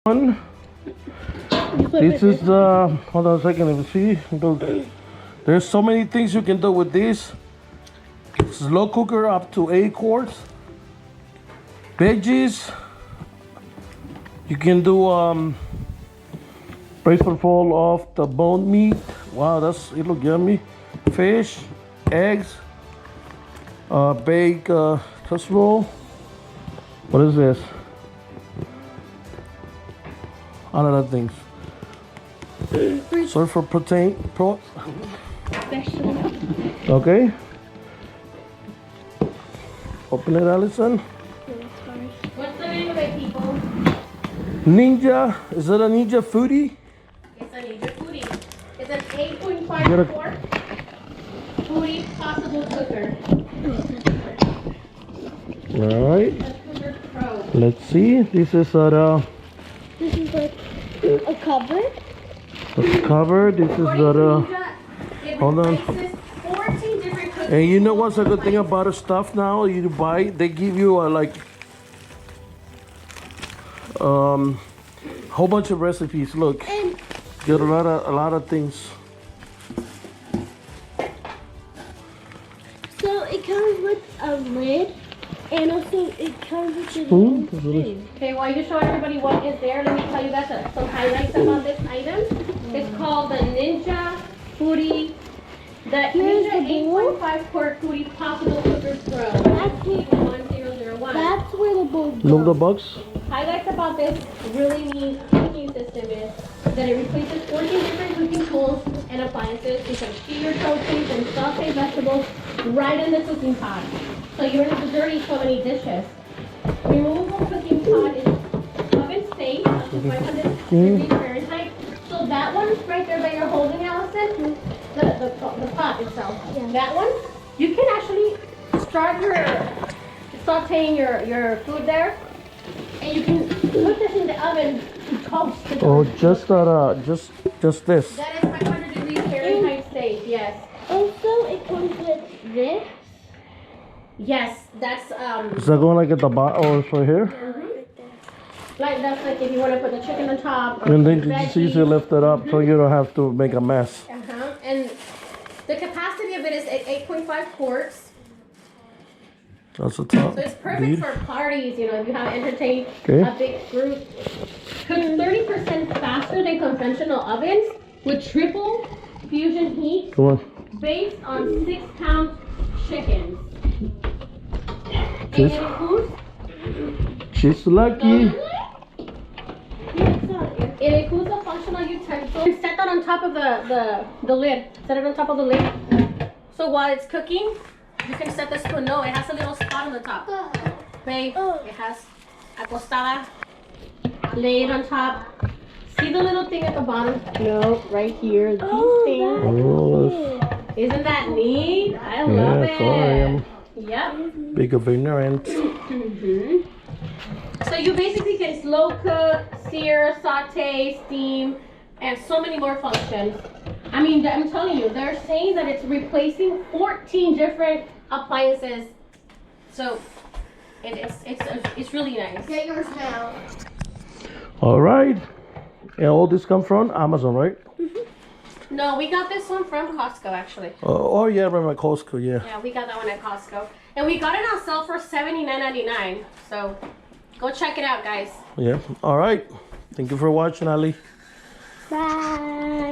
one. This is hold on a second. Let me see. There's so many things you can do with this. Slow cooker up to 8 quarts. Veggies. You can do bracelet full of the bone meat. Wow, it look yummy. Fish, eggs, baked toast roll. What is this? A lot of things. Sorry for protein. Okay. Open it, Allison. What's the name of it, people? Ninja. Is it a Ninja Foodi? It's a Ninja Foodi. It's an 8.5 quart Foodi Possible Cooker. All right. A Cooker Pro. Let's see. This is This is like a cupboard. a cover. This is hold on. 14 different cookies. And you know what's a good thing about the stuff now? You buy, they give you like whole bunch of recipes. Look, And get a lot of things. so it comes with a lid, and also it comes with a Spoon? spoon. Okay, while you show everybody what is there, let me tell you guys some highlights about this item. It's called the Ninja Foodi. The Here's Ninja the bowl. 8.5 quart Foodi Possible Cooker Pro. That's 1001. That's where the bowl goes. Look the box. Highlights about this really neat cooking system is that it replaces 14 different cooking tools and appliances. You can steam your proteins and saute vegetables right in the cooking pot. So you don't have to dirty so many dishes. Removable cooking pot is oven safe up to 500 degrees Fahrenheit. So that one right there that you're holding, Allison, the pot itself. Yeah. That one, you can actually start your sauteing your food there, and you can put this in the oven to toast the Oh, dough. just this. That is 500 degrees Fahrenheit safe, yes. Also, it comes with this. Yes, that's Is that going like at the bottom or it's right here? like that's like if you want to put the chicken on top. Or And then the you just veggies. easily lift it up so you don't have to make a mess. And the capacity of it is at 8.5 quarts. That's the top. So it's perfect Lead. for parties, you know, if you have entertained Okay. a big group. Cooks 30% faster than conventional ovens with triple fusion heat Come on. based on 6-pound chickens. And She's, it includes she's lucky. it includes a functional utensil. You set that on top of the lid. Set it on top of the lid. So while it's cooking, you can set the spoon. No, it has a little spot on the top. Babe, it has acostada. Lay it on top. See the little thing at the bottom? No, right here. These things. Oh, Isn't that neat? I love yeah, it. sorry, I'm Yep. big of ignorant. So you basically can slow cook, sear, saute, steam, and so many more functions. I mean, I'm telling you, they're saying that it's replacing 14 different appliances. So it's really nice. Get yours now. All right. And all this come from Amazon, right? No, we got this one from Costco actually. Oh yeah, right, my Costco, yeah. Yeah, we got that one at Costco. And we got it on sale for $79.99. So go check it out, guys. Yeah. All right. Thank you for watching, Ali. Bye.